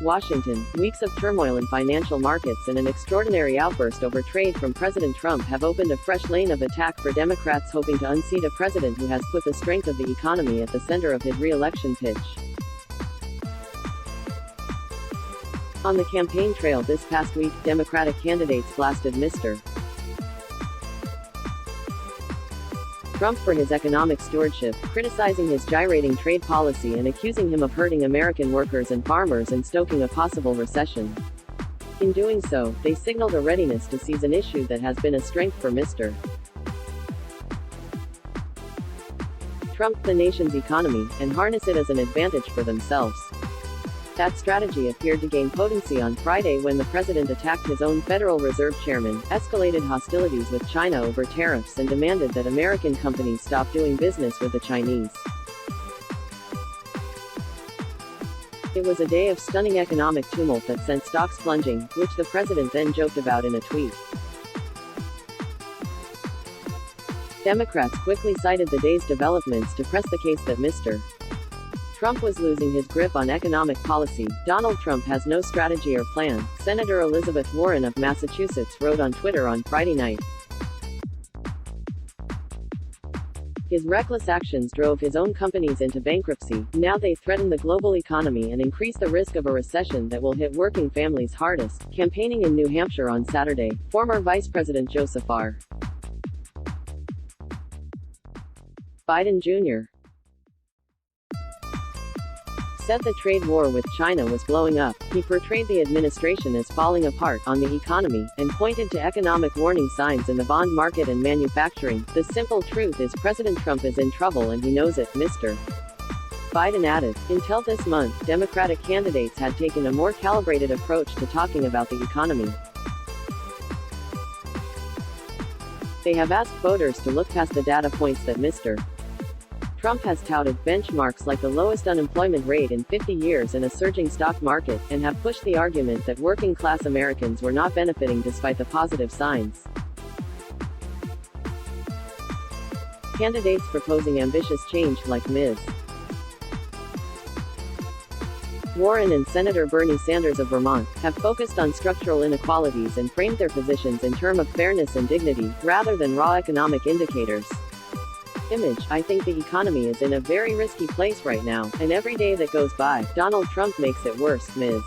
Washington, weeks of turmoil in financial markets and an extraordinary outburst over trade from President Trump have opened a fresh lane of attack for Democrats hoping to unseat a president who has put the strength of the economy at the center of his re-election pitch. On the campaign trail this past week, Democratic candidates blasted Mr. Trump for his economic stewardship, criticizing his gyrating trade policy and accusing him of hurting American workers and farmers and stoking a possible recession. In doing so, they signaled a readiness to seize an issue that has been a strength for Mr. Trump, the nation's economy, and harness it as an advantage for themselves. That strategy appeared to gain potency on Friday when the president attacked his own Federal Reserve chairman, escalated hostilities with China over tariffs and demanded that American companies stop doing business with the Chinese. It was a day of stunning economic tumult that sent stocks plunging, which the president then joked about in a tweet. Democrats quickly cited the day's developments to press the case that Mr. Trump was losing his grip on economic policy. Donald Trump has no strategy or plan, Senator Elizabeth Warren of Massachusetts wrote on Twitter on Friday night. His reckless actions drove his own companies into bankruptcy. Now they threaten the global economy and increase the risk of a recession that will hit working families hardest. Campaigning in New Hampshire on Saturday, former Vice President Joseph R. Biden Jr. said the trade war with China was blowing up. He portrayed the administration as falling apart on the economy, and pointed to economic warning signs in the bond market and manufacturing. The simple truth is President Trump is in trouble and he knows it, Mr. Biden added. Until this month, Democratic candidates had taken a more calibrated approach to talking about the economy. They have asked voters to look past the data points that Mr. Trump has touted, benchmarks like the lowest unemployment rate in 50 years and a surging stock market, and have pushed the argument that working-class Americans were not benefiting despite the positive signs. Candidates proposing ambitious change, like Ms. Warren and Senator Bernie Sanders of Vermont, have focused on structural inequalities and framed their positions in terms of fairness and dignity, rather than raw economic indicators. Image, I think the economy is in a very risky place right now, and every day that goes by, Donald Trump makes it worse, Ms.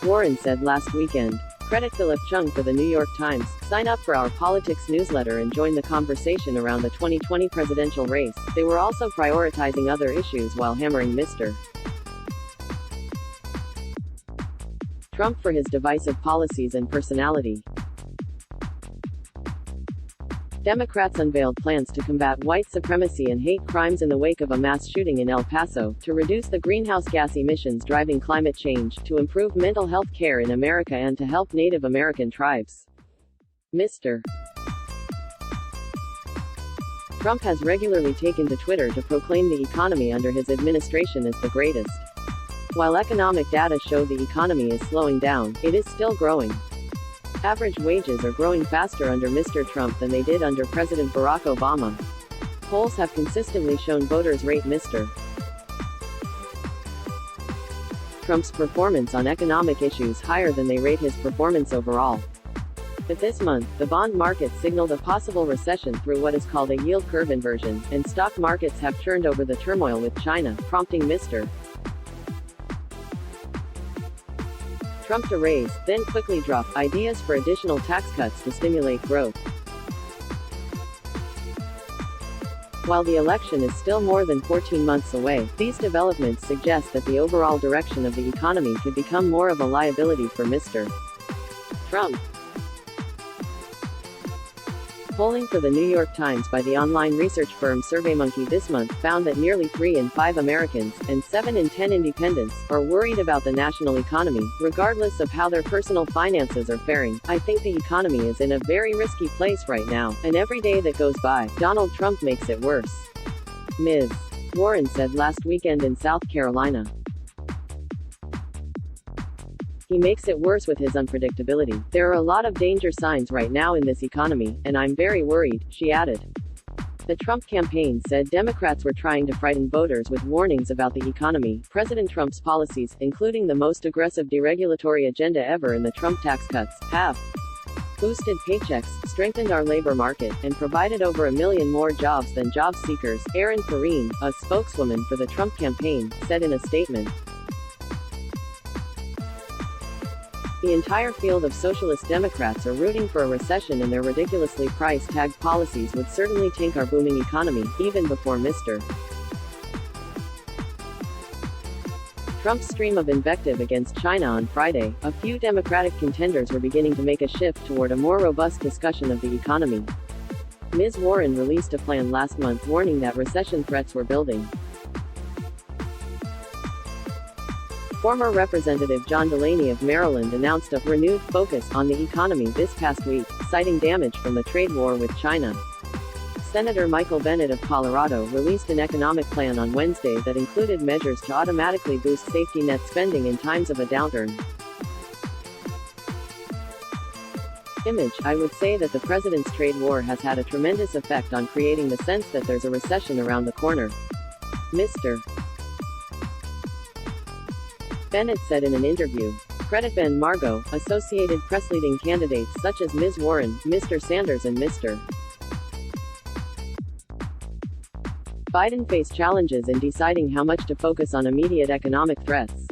Warren said last weekend. Credit Philip Chung for the New York Times. Sign up for our politics newsletter and join the conversation around the 2020 presidential race. They were also prioritizing other issues while hammering Mr. Trump for his divisive policies and personality. Democrats unveiled plans to combat white supremacy and hate crimes in the wake of a mass shooting in El Paso, to reduce the greenhouse gas emissions driving climate change, to improve mental health care in America and to help Native American tribes. Mr. Trump has regularly taken to Twitter to proclaim the economy under his administration as the greatest. While economic data show the economy is slowing down, it is still growing. Average wages are growing faster under Mr. Trump than they did under President Barack Obama. Polls have consistently shown voters rate Mr. Trump's performance on economic issues higher than they rate his performance overall. But this month, the bond market signaled a possible recession through what is called a yield curve inversion, and stock markets have churned over the turmoil with China, prompting Mr. Trump to raise, then quickly drop, ideas for additional tax cuts to stimulate growth. While the election is still more than 14 months away, these developments suggest that the overall direction of the economy could become more of a liability for Mr. Trump. Polling for the New York Times by the online research firm SurveyMonkey this month found that nearly 3 in 5 Americans, and 7 in 10 independents, are worried about the national economy, regardless of how their personal finances are faring. I think the economy is in a very risky place right now, and every day that goes by, Donald Trump makes it worse. Ms. Warren said last weekend in South Carolina. He makes it worse with his unpredictability. There are a lot of danger signs right now in this economy, and I'm very worried, she added. The Trump campaign said Democrats were trying to frighten voters with warnings about the economy. President Trump's policies, including the most aggressive deregulatory agenda ever and the Trump tax cuts, have boosted paychecks, strengthened our labor market, and provided over 1 million more jobs than job seekers, Erin Perrine, a spokeswoman for the Trump campaign, said in a statement. The entire field of socialist Democrats are rooting for a recession, and their ridiculously price-tagged policies would certainly tank our booming economy, even before Mr. Trump's stream of invective against China on Friday. A few Democratic contenders were beginning to make a shift toward a more robust discussion of the economy. Ms. Warren released a plan last month warning that recession threats were building. Former Representative John Delaney of Maryland announced a renewed focus on the economy this past week, citing damage from the trade war with China. Senator Michael Bennet of Colorado released an economic plan on Wednesday that included measures to automatically boost safety net spending in times of a downturn. I would say that the president's trade war has had a tremendous effect on creating the sense that there's a recession around the corner. Mr. Bennet said in an interview. Credit Ben Margot, Associated Press. Leading candidates such as Ms. Warren, Mr. Sanders and Mr. Biden face challenges in deciding how much to focus on immediate economic threats.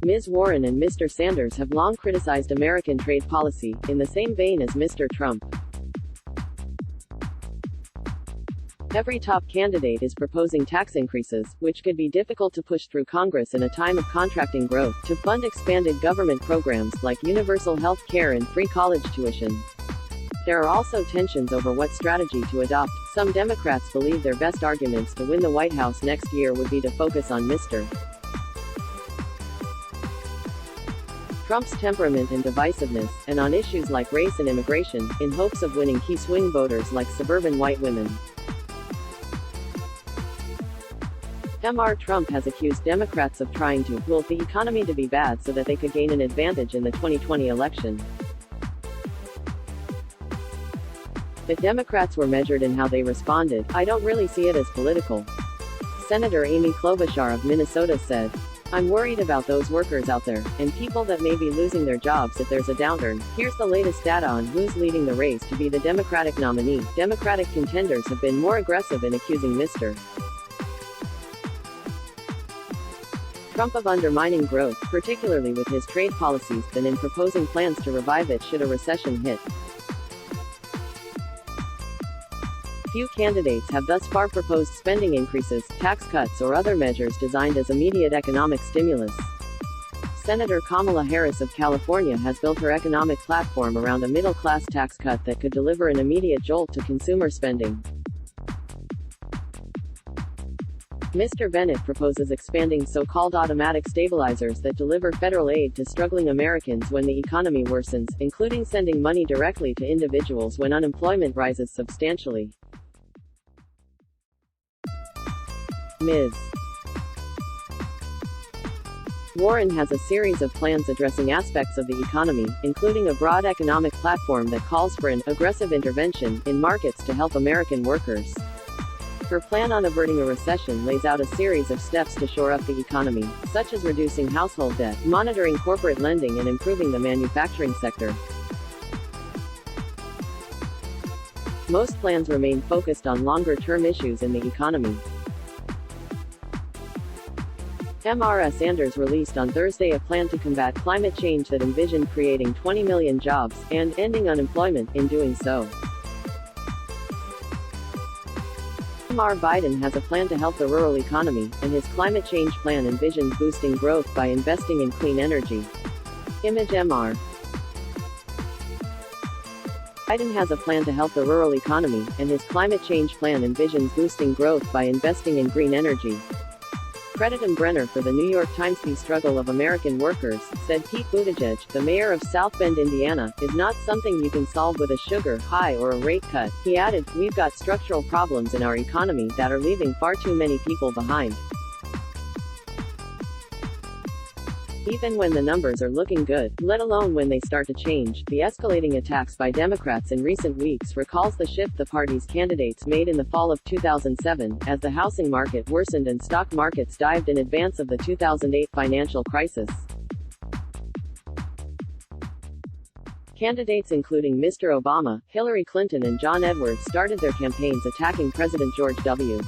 Ms. Warren and Mr. Sanders have long criticized American trade policy, in the same vein as Mr. Trump. Every top candidate is proposing tax increases, which could be difficult to push through Congress in a time of contracting growth, to fund expanded government programs like universal health care and free college tuition. There are also tensions over what strategy to adopt. Some Democrats believe their best arguments to win the White House next year would be to focus on Mr. Trump's temperament and divisiveness, and on issues like race and immigration, in hopes of winning key swing voters like suburban white women. Mr. Trump has accused Democrats of trying to will the economy to be bad so that they could gain an advantage in the 2020 election. But Democrats were measured in how they responded. I don't really see it as political. Senator Amy Klobuchar of Minnesota said. I'm worried about those workers out there, and people that may be losing their jobs if there's a downturn. Here's the latest data on who's leading the race to be the Democratic nominee. Democratic contenders have been more aggressive in accusing Mr. Trump of undermining growth, particularly with his trade policies, than in proposing plans to revive it should a recession hit. Few candidates have thus far proposed spending increases, tax cuts or other measures designed as immediate economic stimulus. Senator Kamala Harris of California has built her economic platform around a middle-class tax cut that could deliver an immediate jolt to consumer spending. Mr. Bennet proposes expanding so-called automatic stabilizers that deliver federal aid to struggling Americans when the economy worsens, including sending money directly to individuals when unemployment rises substantially. Ms. Warren has a series of plans addressing aspects of the economy, including a broad economic platform that calls for an aggressive intervention in markets to help American workers. Her plan on averting a recession lays out a series of steps to shore up the economy, such as reducing household debt, monitoring corporate lending and improving the manufacturing sector. Most plans remain focused on longer-term issues in the economy. Mr. Sanders released on Thursday a plan to combat climate change that envisioned creating 20 million jobs, and ending unemployment, in doing so. Mr. Biden has a plan to help the rural economy, and his climate change plan envisions boosting growth by investing in clean energy. Mr. Biden has a plan to help the rural economy, and his climate change plan envisions boosting growth by investing in green energy. Credit Brenner for the New York Times. The struggle of American workers, said Pete Buttigieg, the mayor of South Bend, Indiana, is not something you can solve with a sugar high or a rate cut. He added, we've got structural problems in our economy that are leaving far too many people behind. Even when the numbers are looking good, let alone when they start to change. The escalating attacks by Democrats in recent weeks recalls the shift the party's candidates made in the fall of 2007, as the housing market worsened and stock markets dived in advance of the 2008 financial crisis. Candidates including Mr. Obama, Hillary Clinton and John Edwards started their campaigns attacking President George W.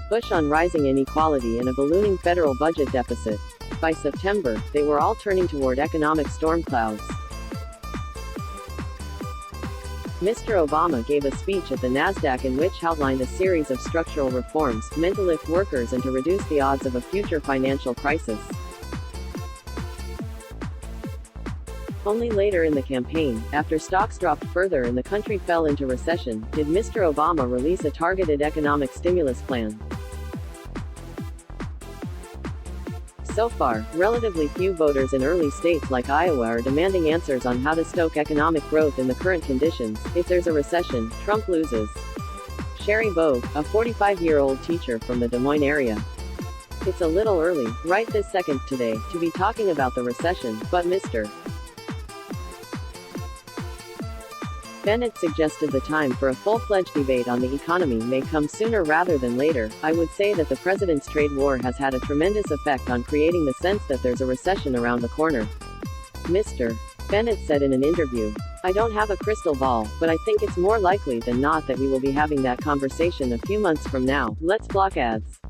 Bush on rising inequality and a ballooning federal budget deficit. By September, they were all turning toward economic storm clouds. Mr. Obama gave a speech at the NASDAQ in which outlined a series of structural reforms meant to lift workers and to reduce the odds of a future financial crisis. Only later in the campaign, after stocks dropped further and the country fell into recession, did Mr. Obama release a targeted economic stimulus plan. So far, relatively few voters in early states like Iowa are demanding answers on how to stoke economic growth in the current conditions. If there's a recession, Trump loses. Sherry Bogue, a 45-year-old teacher from the Des Moines area. It's a little early, right this second, today, to be talking about the recession, but Mr. Bennett suggested the time for a full-fledged debate on the economy may come sooner rather than later. I would say that the president's trade war has had a tremendous effect on creating the sense that there's a recession around the corner. Mr. Bennett said in an interview, "I don't have a crystal ball, but I think it's more likely than not that we will be having that conversation a few months from now." Let's block ads.